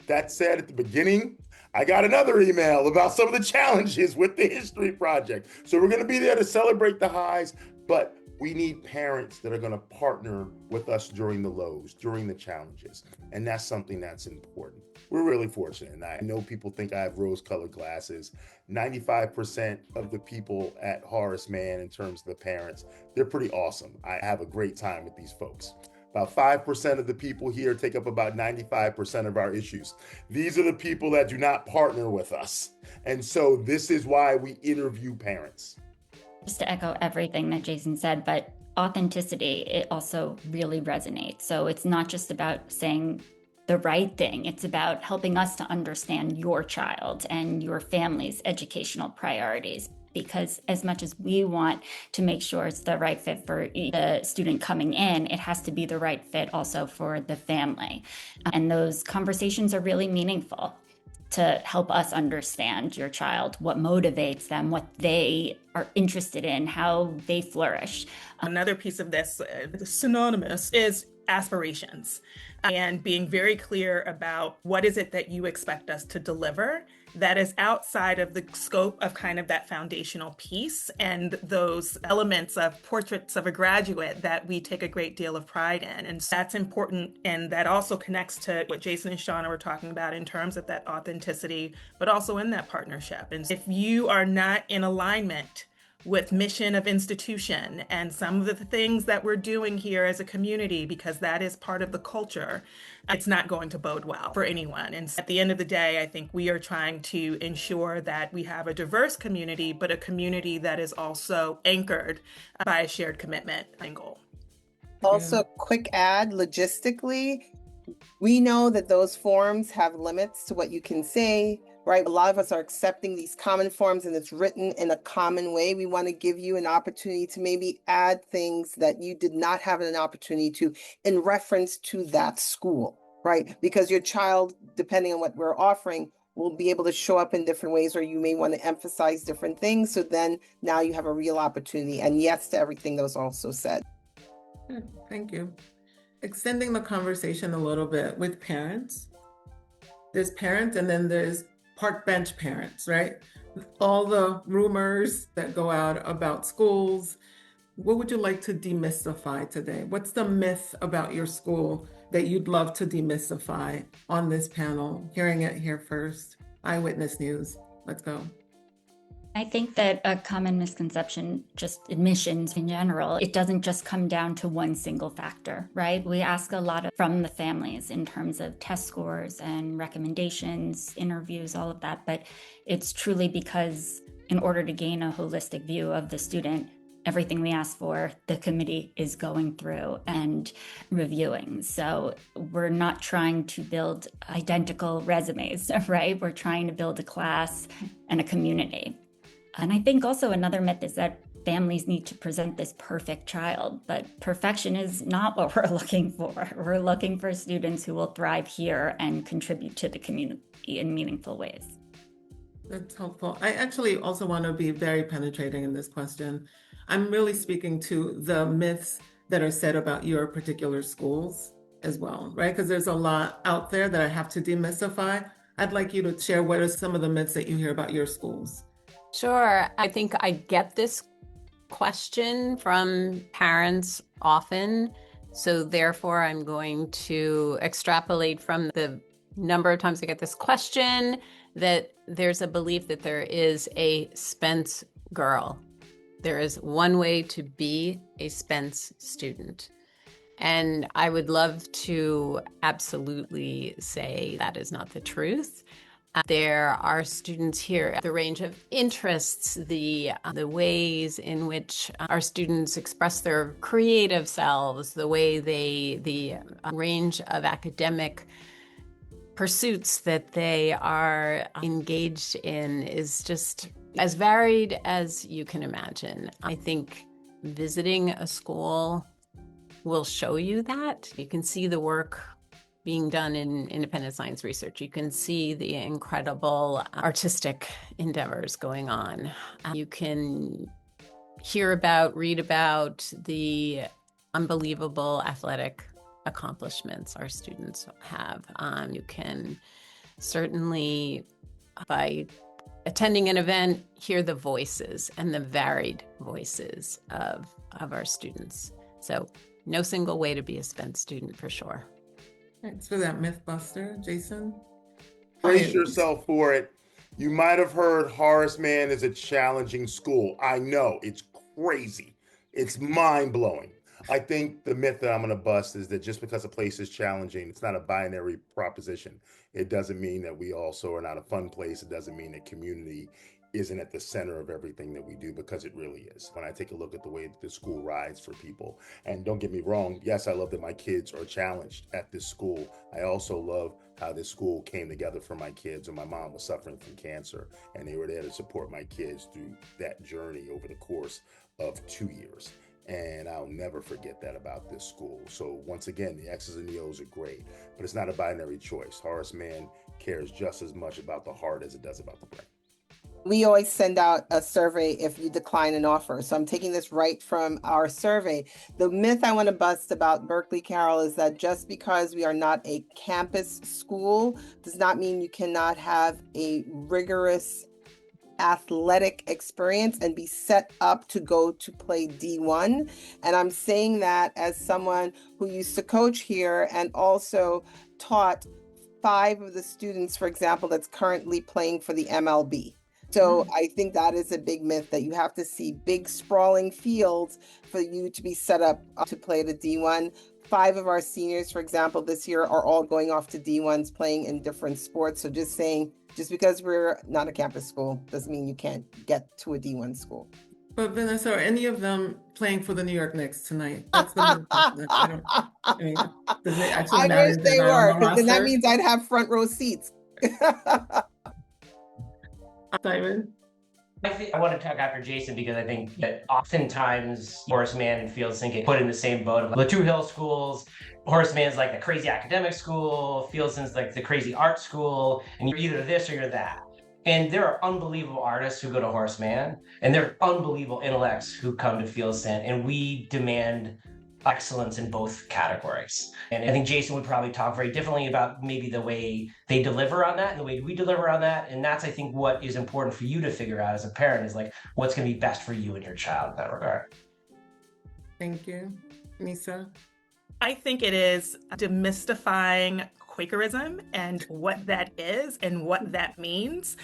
That said, at the beginning, I got another email about some of the challenges with the history project. So we're going to be there to celebrate the highs, but we need parents that are going to partner with us during the lows, during the challenges. And that's something that's important. We're really fortunate. And I know people think I have rose-colored glasses. 95% of the people at Horace Mann, in terms of the parents, they're pretty awesome. I have a great time with these folks. About 5% of the people here take up about 95% of our issues. These are the people that do not partner with us. And so this is why we interview parents. Just to echo everything that Jason said, but authenticity, it also really resonates. So it's not just about saying the right thing. It's about helping us to understand your child and your family's educational priorities. Because as much as we want to make sure it's the right fit for the student coming in, it has to be the right fit also for the family. And those conversations are really meaningful to help us understand your child, what motivates them, what they are interested in, how they flourish. Another piece of this, synonymous, is aspirations and being very clear about what is it that you expect us to deliver that is outside of the scope of kind of that foundational piece and those elements of portraits of a graduate that we take a great deal of pride in. And that's important. And that also connects to what Jason and Shauna were talking about in terms of that authenticity, but also in that partnership. And if you are not in alignment with mission of institution and some of the things that we're doing here as a community, because that is part of the culture, it's not going to bode well for anyone. And at the end of the day, I think we are trying to ensure that we have a diverse community, but a community that is also anchored by a shared commitment and goal. Also, quick add, logistically, we know that those forms have limits to what you can say, right? A lot of us are accepting these common forms and it's written in a common way. We want to give you an opportunity to maybe add things that you did not have an opportunity to in reference to that school, right? Because your child, depending on what we're offering, will be able to show up in different ways, or you may want to emphasize different things. So then now you have a real opportunity. And yes to everything that was also said. Thank you. Extending the conversation a little bit with parents. There's parents and then there's park bench parents, right? All the rumors that go out about schools. What would you like to demystify today? What's the myth about your school that you'd love to demystify on this panel? Hearing it here first. Eyewitness News. Let's go. I think that a common misconception, just admissions in general, it doesn't just come down to one single factor, right? We ask a lot from the families in terms of test scores and recommendations, interviews, all of that. But it's truly because in order to gain a holistic view of the student, everything we ask for, the committee is going through and reviewing. So we're not trying to build identical resumes, right? We're trying to build a class and a community. And I think also another myth is that families need to present this perfect child, but perfection is not what we're looking for. We're looking for students who will thrive here and contribute to the community in meaningful ways. That's helpful. I actually also want to be very penetrating in this question. I'm really speaking to the myths that are said about your particular schools as well, right? Because there's a lot out there that I have to demystify. I'd like you to share what are some of the myths that you hear about your schools. Sure. I think I get this question from parents often. So therefore, I'm going to extrapolate from the number of times I get this question that there's a belief that there is a Spence girl. There is one way to be a Spence student. And I would love to absolutely say that is not the truth. There are students here, the range of interests, the ways in which our students express their creative selves, the range of academic pursuits that they are engaged in is just as varied as you can imagine. I think visiting a school will show you that. You can see the work being done in independent science research. You can see the incredible artistic endeavors going on. You can read about the unbelievable athletic accomplishments our students have. You can certainly, by attending an event, hear the voices and the varied voices of our students. So no single way to be a Spence student for sure. Thanks for that, Mythbuster. Jason? Brace yourself for it. You might have heard Horace Mann is a challenging school. I know, it's crazy. It's mind-blowing. I think the myth that I'm going to bust is that just because a place is challenging, it's not a binary proposition. It doesn't mean that we also are not a fun place. It doesn't mean that community isn't at the center of everything that we do, because it really is. When I take a look at the way that the school rides for people, and don't get me wrong, yes, I love that my kids are challenged at this school. I also love how this school came together for my kids when my mom was suffering from cancer, and they were there to support my kids through that journey over the course of 2 years. And I'll never forget that about this school. So once again, the X's and the O's are great, but it's not a binary choice. Horace Mann cares just as much about the heart as it does about the brain. We always send out a survey if you decline an offer. So I'm taking this right from our survey. The myth I want to bust about Berkeley Carroll is that just because we are not a campus school does not mean you cannot have a rigorous athletic experience and be set up to go to play D1. And I'm saying that as someone who used to coach here and also taught 5 of the students, for example, that's currently playing for the MLB. So I think that is a big myth, that you have to see big sprawling fields for you to be set up to play at a D1. 5 of our seniors, for example, this year are all going off to D1s playing in different sports. So just saying, just because we're not a campus school doesn't mean you can't get to a D1 school. But Vanessa, are any of them playing for the New York Knicks tonight? That's the main question. Does it actually I matter wish if they they're not were, on the because then that roster? means I'd have front row seats. Simon? I want to talk after Jason, because I think that oftentimes Horace Mann and Fieldston get put in the same boat of the 2 Hill schools. Horace Mann's like the crazy academic school, Fieldston's like the crazy art school, and you're either this or you're that. And there are unbelievable artists who go to Horace Mann, and there are unbelievable intellects who come to Fieldston, and we demand excellence in both categories. And I think Jason would probably talk very differently about maybe the way they deliver on that and the way we deliver on that. And that's, I think, what is important for you to figure out as a parent, is like, what's going to be best for you and your child in that regard. Thank you. Nisa? I think it is demystifying Quakerism and what that is and what that means.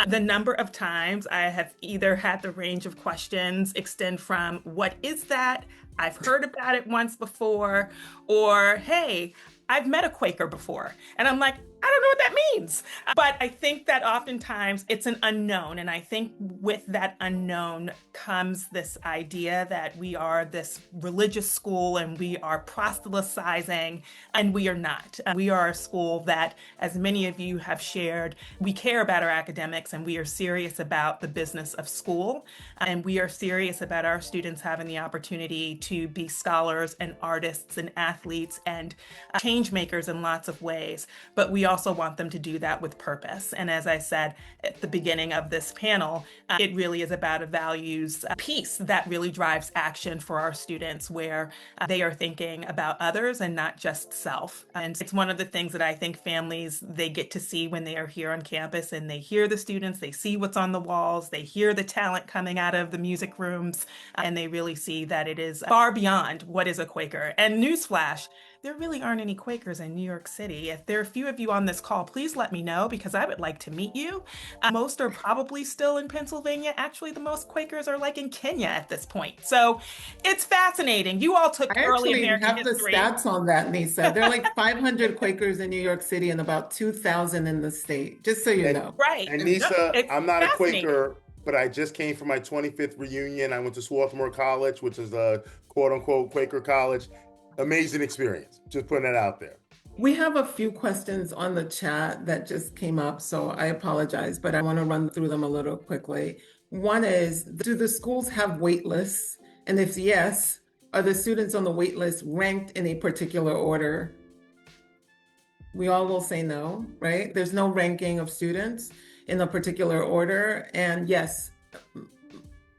The number of times I have either had the range of questions extend from, what is that? I've heard about it once before, or, hey, I've met a Quaker before. And I'm like, I don't know what that means. But I think that oftentimes it's an unknown. And I think with that unknown comes this idea that we are this religious school and we are proselytizing, and we are not. We are a school that, as many of you have shared, we care about our academics and we are serious about the business of school. And we are serious about our students having the opportunity to be scholars and artists and athletes and change makers in lots of ways. But we also want them to do that with purpose. And as I said at the beginning of this panel, it really is about a values piece that really drives action for our students, where they are thinking about others and not just self. And it's one of the things that I think families, they get to see when they are here on campus and they hear the students, they see what's on the walls, they hear the talent coming out of the music rooms, and they really see that it is far beyond what is a Quaker. And newsflash, there really aren't any Quakers in New York City. If there are a few of you on this call, please let me know, because I would like to meet you. Most are probably still in Pennsylvania. Actually, the most Quakers are like in Kenya at this point. So it's fascinating. You all took early American history. I have the stats on that, Nisa. There are like 500 Quakers in New York City and about 2,000 in the state, just so you know. Right. And Nisa, I'm not a Quaker, but I just came from my 25th reunion. I went to Swarthmore College, which is a quote unquote Quaker college. Amazing experience. Just putting that out there. We have a few questions on the chat that just came up, so I apologize, but I want to run through them a little quickly. One is, do the schools have wait lists? And if yes, are the students on the wait list ranked in a particular order? We all will say no, right? There's no ranking of students in a particular order. And yes,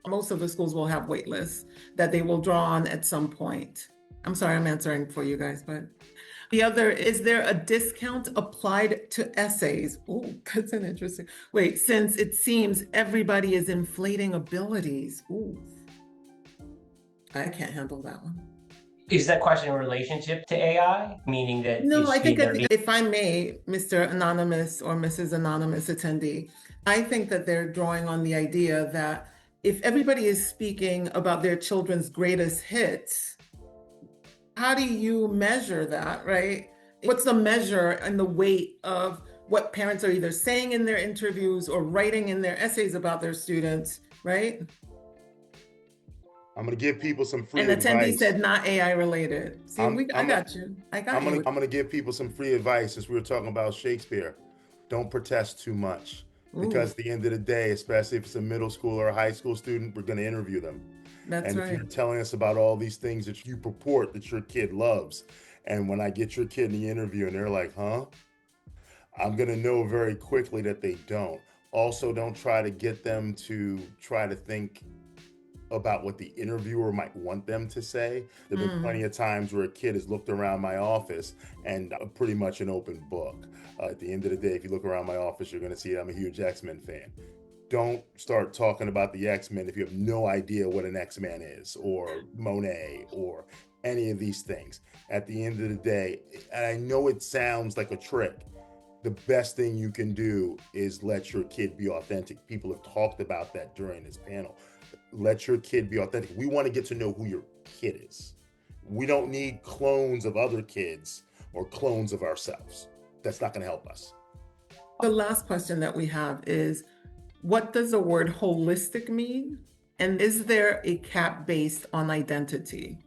most of the schools will have wait lists that they will draw on at some point. I'm sorry, I'm answering for you guys, but the other, is there a discount applied to essays? Oh, that's an interesting, wait, since it seems everybody is inflating abilities. Ooh, I can't handle that one. Is that question in relationship to AI? Meaning that— No, I think if I may, Mr. Anonymous or Mrs. Anonymous attendee, I think that they're drawing on the idea that if everybody is speaking about their children's greatest hits, how do you measure that, right? What's the measure and the weight of what parents are either saying in their interviews or writing in their essays about their students, right? I'm going to give people some free advice. And advice. attendee said not AI related. See, I got you. I'm going to give people some free advice since we were talking about Shakespeare. Don't protest too much. Because at the end of the day, especially if it's a middle school or a high school student, we're going to interview them. That's right. If you're telling us about all these things that you purport that your kid loves, and when I get your kid in the interview and they're like, huh? I'm going to know very quickly that they don't. Also, don't try to get them to try to think about what the interviewer might want them to say. There have been plenty of times where a kid has looked around my office and I'm pretty much an open book. At the end of the day, if you look around my office, you're going to see I'm a huge X-Men fan. Don't start talking about the X-Men if you have no idea what an X-Man is, or Monet, or any of these things. At the end of the day, and I know it sounds like a trick, the best thing you can do is let your kid be authentic. People have talked about that during this panel. Let your kid be authentic. We want to get to know who your kid is. We don't need clones of other kids or clones of ourselves. That's not going to help us. The last question that we have is, what does the word holistic mean? And is there a cap based on identity?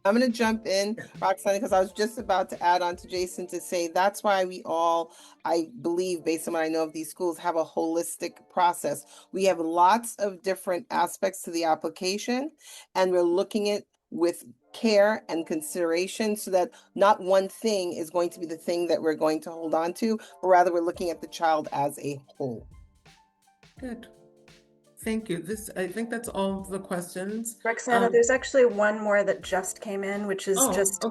I'm going to jump in, Roxana, because I was just about to add on to Jason to say that's why we all, I believe, based on what I know of these schools, have a holistic process. We have lots of different aspects to the application, and we're looking at with care and consideration so that not one thing is going to be the thing that we're going to hold on to, but rather we're looking at the child as a whole. Good. Thank you. I think that's all the questions. Roxana, there's actually one more that just came in, which is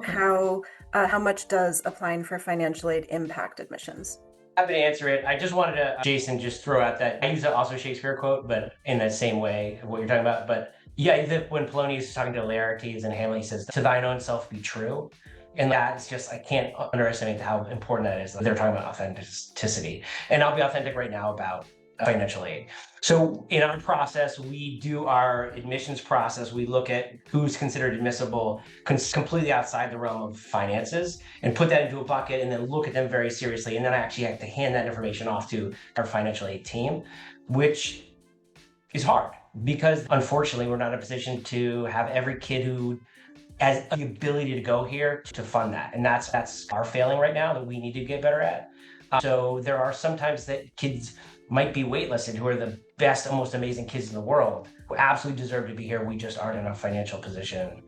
how much does applying for financial aid impact admissions? Happy to answer it. I just wanted to, Jason, just throw out that I use also a Shakespeare quote, but in that same way of what you're talking about. But yeah, when Polonius is talking to Laertes and Hamlet, he says, "To thine own self be true." And that's just, I can't underestimate how important that is. They're talking about authenticity. And I'll be authentic right now about financial aid. So in our process, we do our admissions process. We look at who's considered admissible completely outside the realm of finances and put that into a bucket and then look at them very seriously. And then I actually have to hand that information off to our financial aid team, which is hard because unfortunately we're not in a position to have every kid who has the ability to go here to fund that. And that's our failing right now that we need to get better at. So there are sometimes that kids might be waitlisted who are the best and most amazing kids in the world who absolutely deserve to be here. We just aren't in a financial position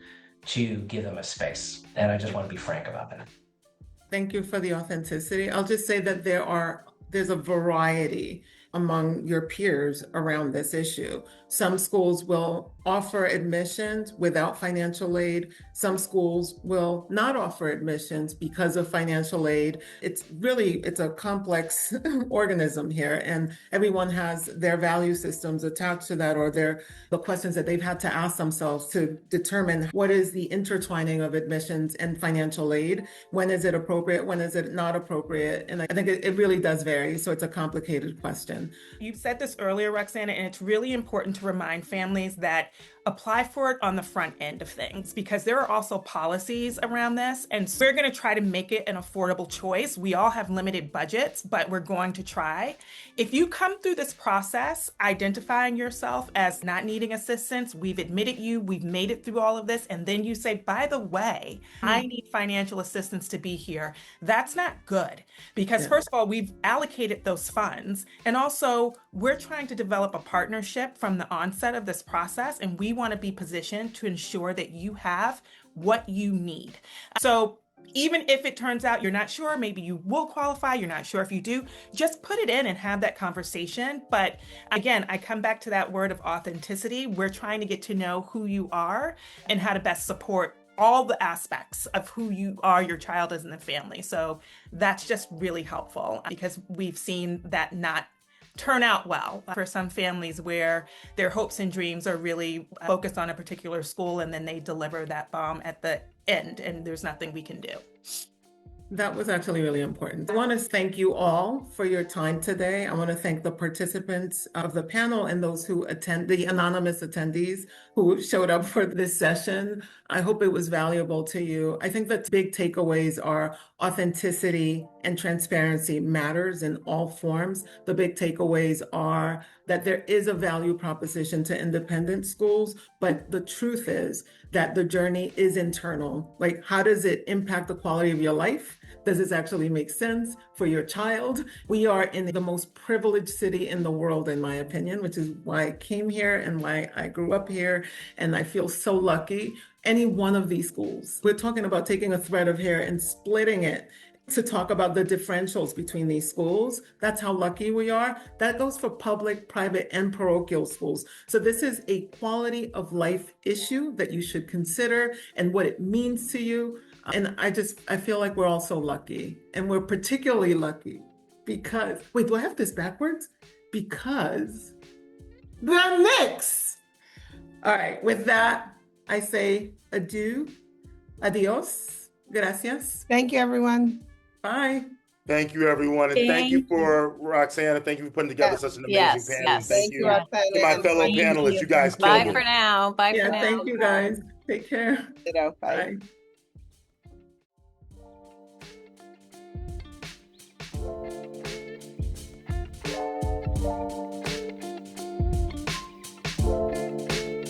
to give them a space. And I just want to be frank about that. Thank you for the authenticity. I'll just say that there's a variety among your peers around this issue. Some schools will offer admissions without financial aid. Some schools will not offer admissions because of financial aid. It's a complex organism here, and everyone has their value systems attached to that, or the questions that they've had to ask themselves to determine what is the intertwining of admissions and financial aid. When is it appropriate? When is it not appropriate? And I think it really does vary. So it's a complicated question. You said this earlier, Roxana, and it's really important to remind families that apply for it on the front end of things, because there are also policies around this. And so we're going to try to make it an affordable choice. We all have limited budgets, but we're going to try. If you come through this process identifying yourself as not needing assistance, we've admitted you, we've made it through all of this, and then you say, by the way, I need financial assistance to be here. That's not good, because first of all, we've allocated those funds. And also, we're trying to develop a partnership from the onset of this process, and we want to be positioned to ensure that you have what you need. So even if it turns out you're not sure, maybe you will qualify, you're not sure if you do, just put it in and have that conversation. But again, I come back to that word of authenticity. We're trying to get to know who you are and how to best support all the aspects of who you are, your child is in the family. So that's just really helpful, because we've seen that not turn out well for some families where their hopes and dreams are really focused on a particular school, and then they deliver that bomb at the end and there's nothing we can do. That was actually really important. I want to thank you all for your time today. I want to thank the participants of the panel and those who attend, the anonymous attendees who showed up for this session. I hope it was valuable to you. I think that big takeaways are authenticity and transparency matters in all forms. The big takeaways are that there is a value proposition to independent schools, but the truth is that the journey is internal. Like, how does it impact the quality of your life? Does this actually make sense for your child? We are in the most privileged city in the world, in my opinion, which is why I came here and why I grew up here. And I feel so lucky. Any one of these schools, we're talking about taking a thread of hair and splitting it to talk about the differentials between these schools. That's how lucky we are. That goes for public, private, and parochial schools. So this is a quality of life issue that you should consider and what it means to you. And I feel like we're all so lucky. And we're particularly lucky because, wait, do I have this backwards? Because the Knicks. All right, with that, I say adieu, adios, gracias. Thank you, everyone. Bye. Thank you, everyone. And thank you for Roxana. Thank you for putting together such an amazing panel. Yes. Thank you Roxana, to my and fellow thank panelists. You guys Bye killed for it. now. Bye for now. Thank you guys. Take care. Bye. Bye.